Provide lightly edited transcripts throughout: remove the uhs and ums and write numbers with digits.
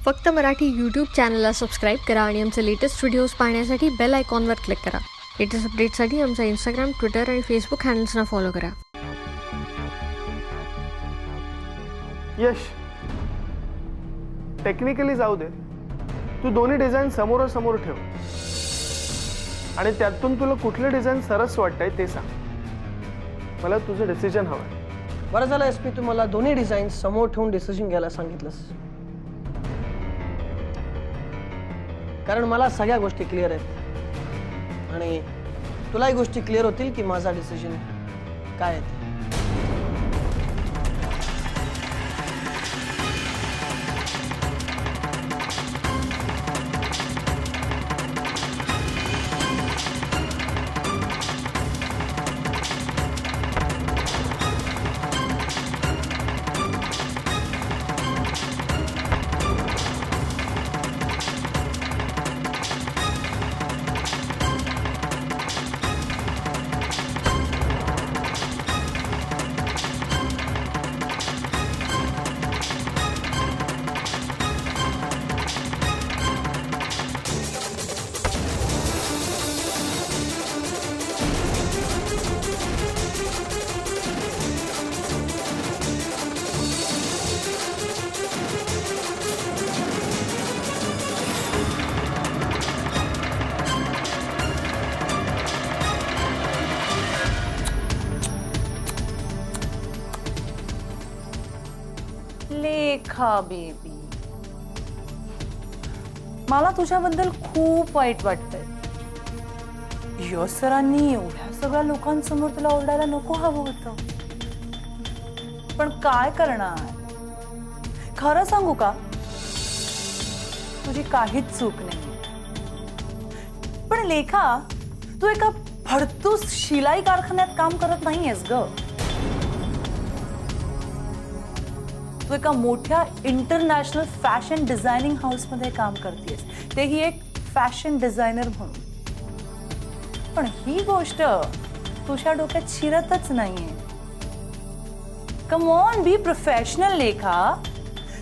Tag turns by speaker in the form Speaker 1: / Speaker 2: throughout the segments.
Speaker 1: फक्त मराठी यूट्यूब चॅनलला सबस्क्राईब करा आणि आमचे लेटेस्ट व्हिडिओज पाहण्यासाठी बेल आयकॉनवर क्लिक करा. लेटेस्ट अपडेट्ससाठी आमचा इंस्टाग्राम, ट्विटर आणि फेसबुक हँडल्सना फॉलो करा.
Speaker 2: यश, टेक्निकली जाऊ दे, तू दोन्ही डिझाईन समोरासमोर ठेव आणि त्यातून तुला कुठले डिझाईन सरस वाटतंय ते सांग. मला तुझं डिसिजन हवंय.
Speaker 3: बरं झालं एसपी, तू मला दोन्ही डिझाईन समोर ठेवून डिसिजन घ्यायला सांगितलंस, कारण मला सगळ्या गोष्टी क्लिअर आहेत आणि तुलाही गोष्टी क्लिअर होतील की माझा डिसिजन काय आहे.
Speaker 4: लेखा बेबी, मला तुझ्याबद्दल खूप वाईट वाटतंय. यश सरांनी एवढ्या सगळ्या लोकांसमोर तुला ओरडायला नको हवं होतं, पण काय करणार. खरं सांगू का, तुझी काहीच चूक नाही. पण लेखा, तू एका फडतूस शिलाई कारखान्यात काम करत नाहीयेस ग. तू एका मोठ्या इंटरनॅशनल फॅशन डिझायनिंग हाऊसमध्ये काम करतेस, तेही एक फॅशन डिझायनर म्हणून. पण ही गोष्ट तुझ्या डोक्यात शिरतच नाहीये. कम ऑन, बी प्रोफेशनल लेखा.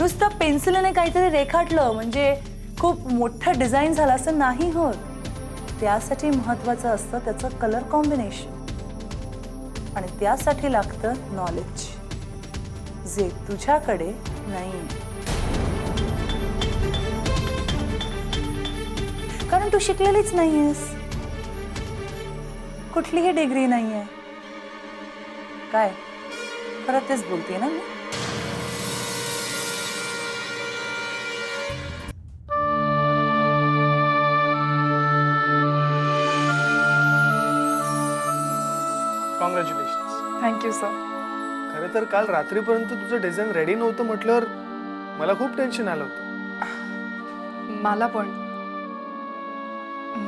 Speaker 4: नुसतं पेन्सिलने काहीतरी रेखाटलं म्हणजे खूप मोठं डिझाईन झालं असं नाही होत. त्यासाठी महत्वाचं असतं त्याचं कलर कॉम्बिनेशन, आणि त्यासाठी लागतं नॉलेज, जे तुझ्याकडे नाही. कारण तू शिकलेलीच नाहीयेस, कुठलीही डिग्री नाहीये. काय खरं तेच बोलते ना मी.
Speaker 2: कॉंग्रॅच्युलेशन्स.
Speaker 4: Thank you sir.
Speaker 2: खरं तर काल रात्रीपर्यंत तुझं डिझाईन रेडी नव्हतं म्हटल्यावर मला खूप टेन्शन आलं होतं.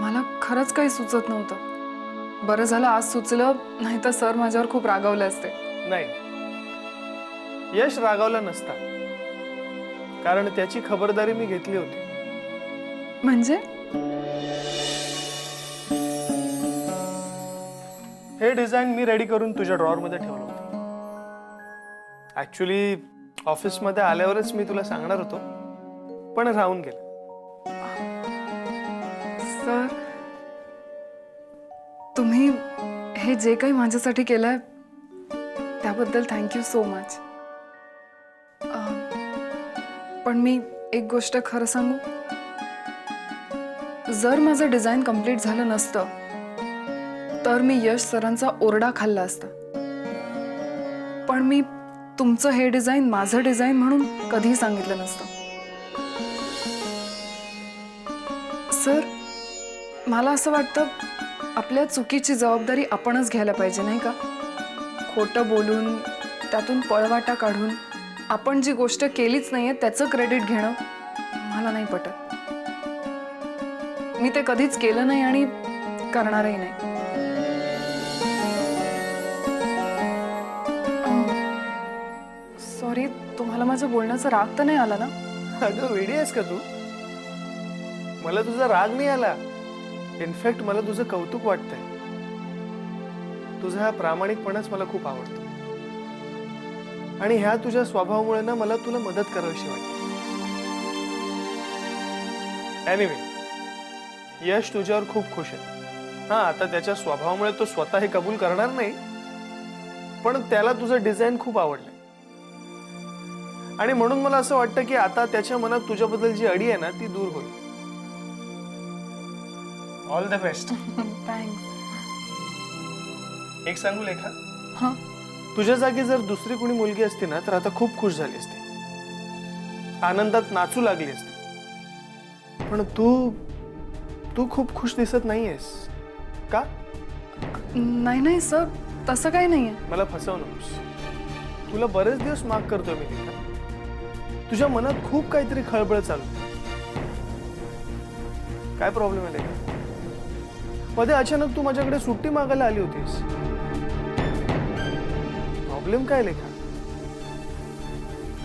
Speaker 5: मला खरंच काही सुचत नव्हतं. बरं झालं आज सुचलं, नाही तर सर माझ्यावर खूप रागावले असते.
Speaker 2: नाही, यश रागावला नसता, कारण त्याची खबरदारी मी घेतली होती.
Speaker 5: म्हणजे
Speaker 2: हे डिझाईन मी रेडी करून तुझ्या ड्रॉअरमध्ये ठेवलं होतं. ऍक्च्युली ऑफिसमध्ये आल्यावरच मी तुला सांगणार होतो, पण राहून गेलं.
Speaker 5: सर, तुम्ही हे जे काही माझ्यासाठी केलंय त्याबद्दल थँक्यू सो मच. पण मी एक गोष्ट खरं सांगू, जर माझं डिझाईन कम्प्लीट झालं नसतं तर मी यश सरांचा ओरडा खाल्ला असता. पण मी तुमचं हे डिझाईन माझं डिझाईन म्हणून कधीही सांगितलं नसतं. सर, मला असं वाटतं आपल्या चुकीची जबाबदारी आपणच घ्यायला पाहिजे, नाही का. खोटं बोलून, त्यातून पळवाटा काढून आपण जी गोष्ट केलीच नाहीये त्याचं क्रेडिट घेणं मला नाही पटत. मी ते कधीच केलं नाही आणि करणारही नाही. सॉरी, तुम्हाला माझ्या बोलण्याचा राग तर नाही आला ना.
Speaker 2: अगं वेडी आहेस का तू. मला तुझा राग नाही आला, इनफॅक्ट मला तुझं कौतुक वाटतंय. तुझा हा प्रामाणिकपणाच मला खूप आवडतो आणि ह्या तुझ्या स्वभावामुळे ना मला तुला मदत करावीशी वाटते. एनिवे, यश तुझ्यावर खूप खुश आहे. हा, आता त्याच्या स्वभावामुळे तो स्वतः हे कबूल करणार नाही, पण त्याला तुझं डिझाईन खूप आवडलंय. आणि म्हणून मला असं वाटतं की आता त्याच्या मनात तुझ्याबद्दल जी अडी आहे ना ती दूर होईल. All the best.
Speaker 5: थँक्स.
Speaker 2: एक सांगू लेखा,
Speaker 5: हां.
Speaker 2: तुझ्या जागी जर दुसरी कोणी मुलगी असती ना तर आता खूप खुश झाली असती, आनंदात नाचू लागली असती. पण तू खूप खुश दिसत नाहीयेस का?
Speaker 5: नाही सर, तसं काही नाही आहे.
Speaker 2: मला फसवू नकोस. तुला बरेच दिवस माग करतोय मी लेखा. तुझ्या मनात खूप काहीतरी खळबळ चालू आहे. काय प्रॉब्लेम आहे लेखा? मध्ये अचानक तू माझ्याकडे सुट्टी मागायला आली होतीस. प्रॉब्लेम काय लेखा?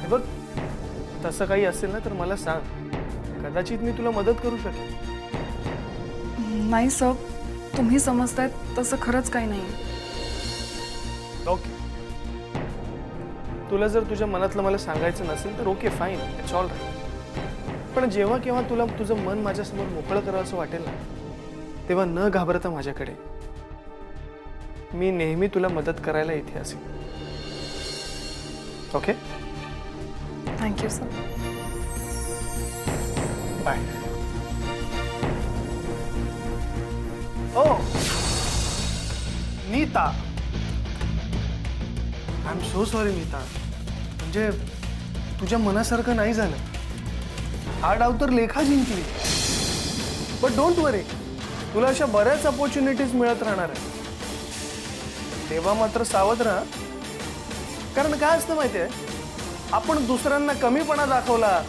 Speaker 2: हे बघ, तसं काही असेल ना तर मला सांग, कदाचित मी तुला मदत करू शकेन.
Speaker 5: नाही सर, तुम्ही समजताय तसं खरंच काही नाही.
Speaker 2: ओके, तुला जर तुझ्या मनातलं मला सांगायचं नसेल तर okay, fine, it's all right. पण जेव्हा केव्हा तुला तुझं मन माझ्यासमोर मोकळं करावं असं वाटेल ना, तेव्हा न घाबरता माझ्याकडे. मी नेहमी तुला मदत करायला इथे असेल. Okay,
Speaker 5: thank you sir.
Speaker 2: बाय. ओ Nita, I am so sorry Nita. म्हणजे तुझ्या मनासारखं नाही झालं. हा डाव तर लेखा जिंकली. बट डोंट वरी, तुला अशा बऱ्याच अपॉर्च्युनिटीज मिळत राहणार आहे. तेव्हा मात्र सावध राहा. कारण काय असतं माहितीये, आपण दुसऱ्यांना कमीपणा दाखवला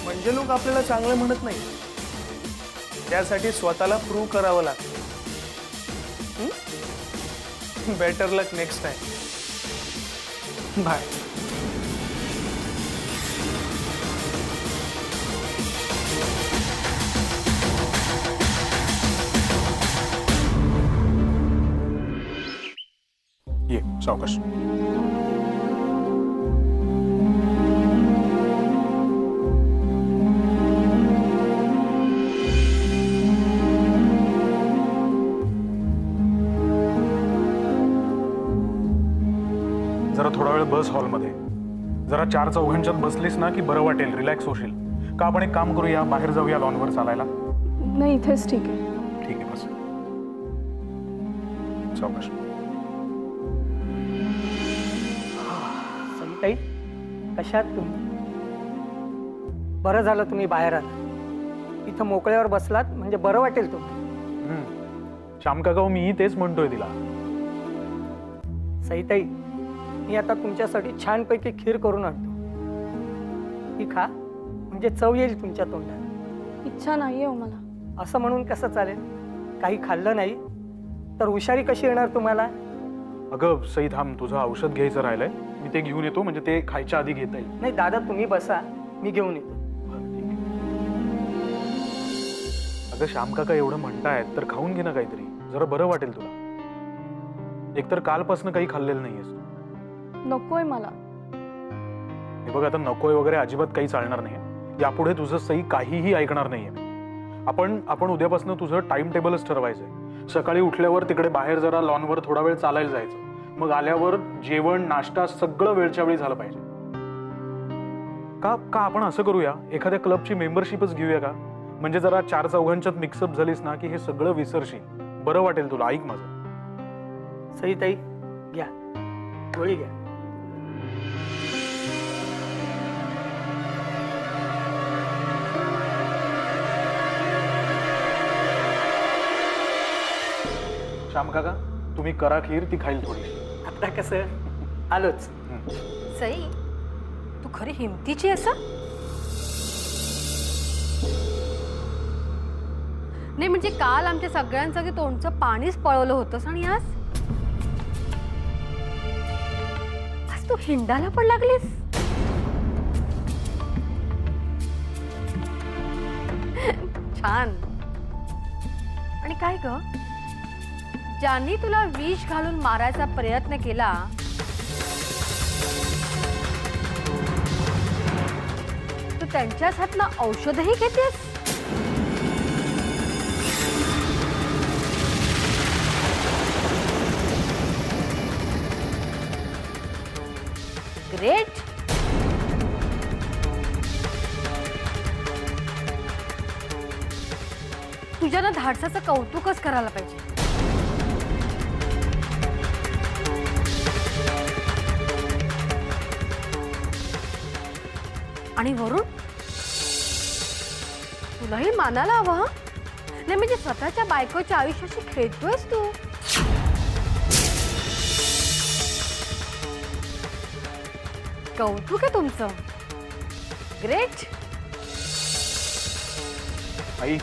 Speaker 2: म्हणजे लोक आपल्याला चांगलं म्हणत नाही. त्यासाठी स्वतःला प्रूव्ह करावं लागतं. बेटर लक नेक्स्ट टाइम. बाय.
Speaker 6: ये सावकाश. जरा थोडा वेळ बस हॉलमध्ये. जरा 4 चौघांच्यात बसलीस ना की बरं वाटेल, रिलॅक्स होशील. का आपण एक काम करूया, बाहेर जाऊया लॉनवर चालायला.
Speaker 5: नाही, इथेच ठीक आहे.
Speaker 6: ठीक आहे, बस सावकाश.
Speaker 3: सविताई, कशात तुम्ही? बरं झालं तुम्ही बाहेर आलात. इथं मोकळ्यावर बसलात म्हणजे बरं वाटेल तुम्हाला.
Speaker 6: श्याम काका, मीही तेच म्हणतोय तिला.
Speaker 3: सविताई, मी आता तुमच्यासाठी छानपैकी खीर करून आणतो. ही खा, म्हणजे चव येईल तुमच्या तोंडाला.
Speaker 5: इच्छा नाही आहे मला.
Speaker 3: असं म्हणून कसं चालेल? काही खाल्लं नाही तर हुशारी कशी येणार तुम्हाला?
Speaker 6: अगं सई, थांब, तुझं औषध घ्यायचं राहिलंय, मी ते घेऊन येतो. म्हणजे ते खायच्या आधी घेता येईल.
Speaker 3: नाही दादा, तुम्ही बसा, मी घेऊन येतो.
Speaker 6: अगं श्याम काका एवढं म्हणतायत तर खाऊन घे ना काहीतरी, जरा बरं वाटेल तुला. एकतर कालपासून काही खाल्लेलं नाहीयेस.
Speaker 5: नकोय मला.
Speaker 6: हे बघ, आता नकोय वगैरे अजिबात काही चालणार नाही. यापुढे तुझं सई काहीही ऐकणार नाहीये. आपण उद्यापासून तुझं टाइम टेबलच ठरवायचंय. सकाळी उठल्यावर तिकडे बाहेर जरा लॉनवर थोडा वेळ चालायला जायचं. मग आल्यावर जेवण, नाश्ता सगळं वेळच्या वेळी झालं पाहिजे. का आपण असं करूया, एखाद्या क्लबची मेंबरशिपच घेऊया का? म्हणजे जरा 4 चौघांच्यात मिक्सअप झालीस ना की हे सगळं विसरशील, बरं वाटेल तुला. ऐक माझं.
Speaker 3: सईताई, घ्या गोळी घ्या.
Speaker 6: श्याम काका, तुम्ही करा खीर, ती खाईल थोडीशी.
Speaker 3: आता कसं आलोच.
Speaker 4: सई, तू खरी हिमतीची आहेस?
Speaker 1: नाही म्हणजे काल आमच्या सगळ्यांचं तोंडचं पाणीच पळवलं होतंस आणि आज तू हिंडायला पण लागलीस. छान. आणि काय ग, ज्यांनी तुला विष घालून मारायचा प्रयत्न केला तू त्यांच्याच हातनं औषधही घेतेस? ग्रेट. तुझ्या ना धाडसाचं कौतुकच करायला पाहिजे. आणि वरून तुलाही मानायला हवं. हं? नाही म्हणजे स्वतःच्या बायकोच्या आयुष्याशी खेळतोयस तू. कौतुक आहे तुमचं. ग्रेट.
Speaker 6: आई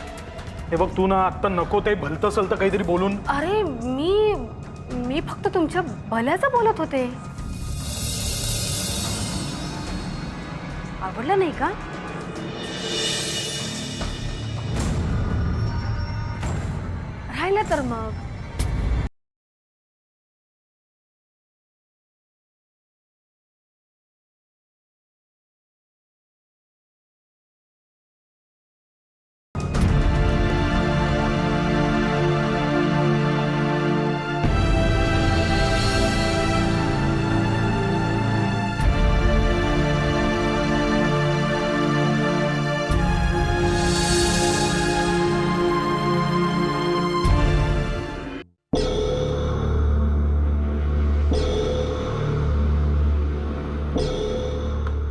Speaker 6: हे बघ, तू ना आत्ता नको ते भलतं सलतं काहीतरी बोलून.
Speaker 1: अरे मी फक्त तुमच्या भल्याचं बोलत होते. आवडलं नाही का? राहिलं तर मग.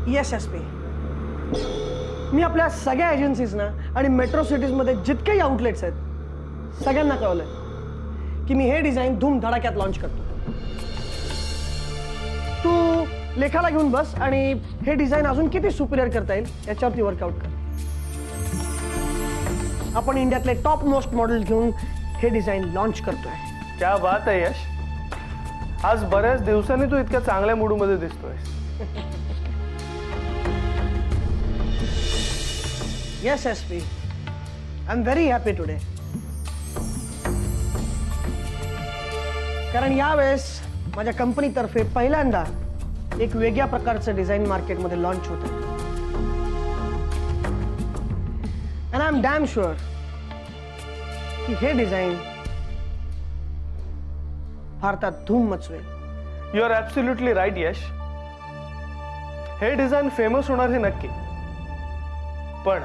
Speaker 3: Yes S P. मी आपल्या सगळ्या एजन्सीजना आणि मेट्रो सिटीजमध्ये जितकेही आउटलेट्स आहेत सगळ्यांना कळवलंय की मी हे डिझाईन धूमधडाक्यात लॉन्च करतो. तू लेखाला घेऊन बस आणि हे डिझाईन अजून किती सुपिरियर करता येईल याच्यावरती वर्कआउट कर. आपण इंडियातले टॉप मोस्ट मॉडेल घेऊन हे डिझाईन लॉन्च करतोय.
Speaker 2: क्या बात आहे यश. आज बऱ्याच दिवसांनी तू इतक्या चांगल्या मूडमध्ये दिसतोय.
Speaker 3: Yes, SP. I'm very happy today. कारण यावेळेस माझ्या कंपनीतर्फे पहिल्यांदा एक वेगळ्या प्रकारचं डिझाईन मार्केटमध्ये लॉन्च होतं. And I am damn sure की हे डिझाईन भारतात धूम मचवेल.
Speaker 2: यू आर ॲब्सोल्युटली राईट यश. हे डिझाईन फेमस होणार हे नक्की, पण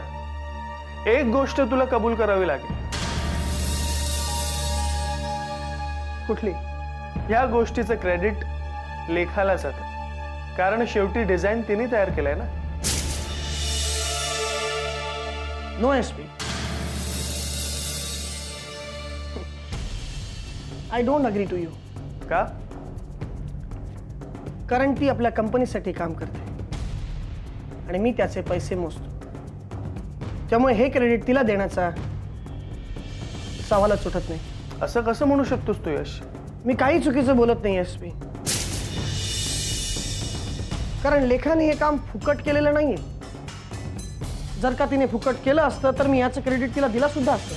Speaker 2: एक गोष्ट तुला कबूल करावी लागेल.
Speaker 3: कुठली?
Speaker 2: ह्या गोष्टीचं क्रेडिट लेखाला जातं, कारण शेवटी डिझाईन तिने तयार केलंय ना.
Speaker 3: No S P. I don't agree to you.
Speaker 2: का?
Speaker 3: कारण ती आपल्या कंपनीसाठी काम करते आणि मी त्याचे पैसे मोजतो. त्यामुळे हे क्रेडिट तिला देण्याचा सवालच उठत नाही.
Speaker 2: असं कसं म्हणू शकतोस तू यश?
Speaker 3: मी काही चुकीचं बोलत नाही एस पी. कारण लेखाने हे काम फुकट केलेलं नाहीये. जर का तिने फुकट केलं असतं तर मी याचं क्रेडिट तिला दिला सुद्धा असतं.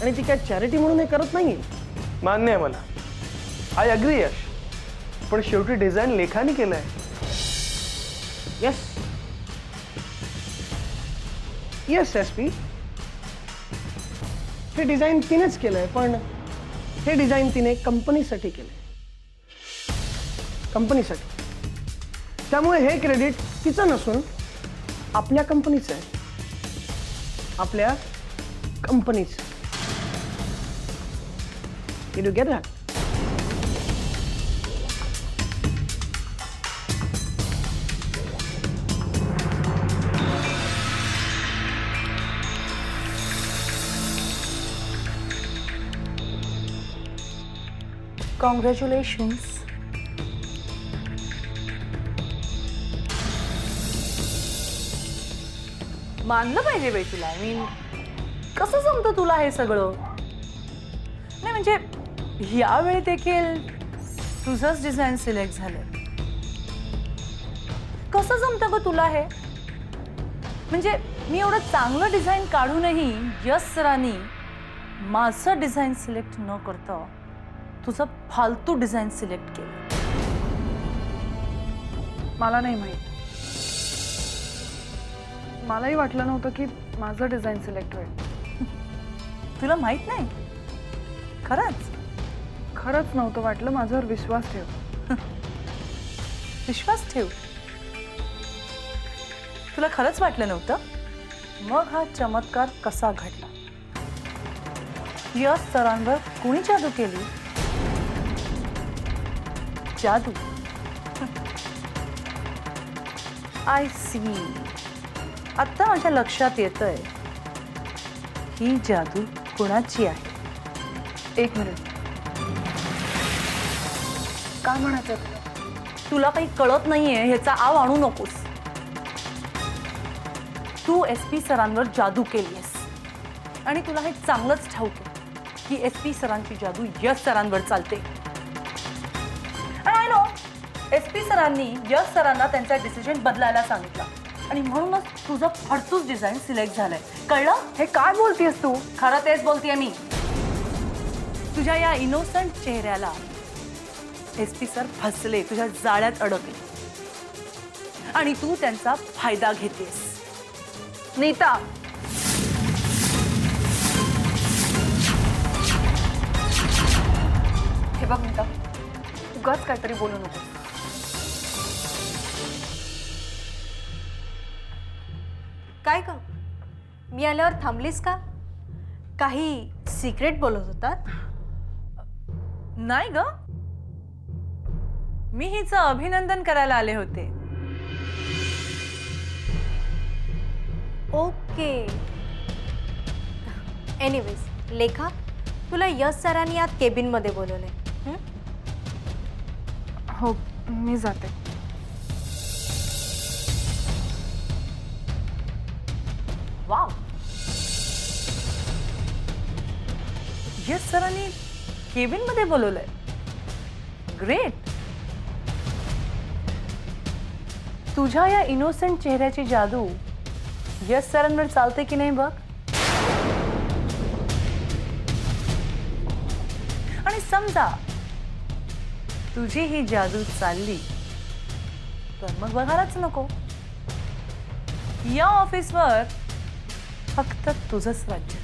Speaker 3: आणि ती काय चॅरिटी म्हणून हे करत नाहीये.
Speaker 2: मान्य आहे मला. आय अग्री यश. पण शेवटी डिझाईन लेखाने केलंय.
Speaker 3: Yes yes S P. हे डिझाईन तिनेच केलंय, पण हे डिझाईन तिने कंपनीसाठी केलंय. कंपनीसाठी. त्यामुळे हे क्रेडिट तिचं नसून आपल्या कंपनीचं आहे. आपल्या कंपनीचं. Did you get that?
Speaker 4: Congratulations. मानलं पाहिजे बाई तुला. आय मीन कसं जमतं तुला हे सगळं? नाही म्हणजे यावेळी देखील तुझंच डिझाईन सिलेक्ट झालं. कसं जमतं ग तुला हे? म्हणजे मी एवढं चांगलं डिझाईन काढूनही यश सरांनी माझं डिझाईन सिलेक्ट न करता तुझं फालतू डिझाईन सिलेक्ट केलं.
Speaker 5: मला नाही माहीत. मलाही वाटलं नव्हतं की माझं डिझाईन सिलेक्ट होईल.
Speaker 4: तुला माहित नाही? खरंच
Speaker 5: खरंच नव्हतं वाटलं. माझ्यावर विश्वास ठेव.
Speaker 4: विश्वास ठेव. तुला खरंच वाटलं नव्हतं? मग हा चमत्कार कसा घडला? यश सरांवर कुणी जादू केली? जादू. I see. आता माझ्या लक्षात येतंय ही जादू कुणाची आहे.
Speaker 5: एक मिनिट, काय म्हणायचं तुला?
Speaker 4: तुला काही कळत नाहीये ह्याचा आव आणू नकोस. तू SP सरांवर जादू केलीयस आणि तुला हे चांगलंच ठाऊक आहे की SP सरांची जादू यश सरांवर चालते. आय नो SP सरांनी यश सरांना त्यांचा डिसिजन बदलायला सांगितला आणि म्हणूनच तुझं फडतूस डिझाईन सिलेक्ट झालंय. कळलं?
Speaker 5: हे काय बोलतेस तू?
Speaker 4: खरं तेच बोलतेय मी. तुझ्या या इनोसंट चेहऱ्याला SP सर फसले, तुझ्या जाळ्यात अडकले आणि तू त्यांचा फायदा घेतेस.
Speaker 5: नीता, हे बघ नीता, उगाच काहीतरी बोलू नको.
Speaker 1: काय ग, मी आल्यावर थांबलीस का? काही सिक्रेट बोलत होतात?
Speaker 4: नाही ग, मी हिचं अभिनंदन करायला आले होते.
Speaker 1: ओके. एनिवेज, लेखा, तुला यश सरांनी आत केबिनमध्ये बोलवलंय.
Speaker 5: हो, मी जाते.
Speaker 4: वाव, यश सरांनी केबिन मध्ये बोलवलंय. ग्रेट. तुझ्या या इनोसेंट चेहऱ्याची जादू यश सरांवर चालते की नाही बघ. आणि समजा तुझी ही जादू चालली तर मग बघायलाच नको. या ऑफिसवर फक्त तुझंच राज्य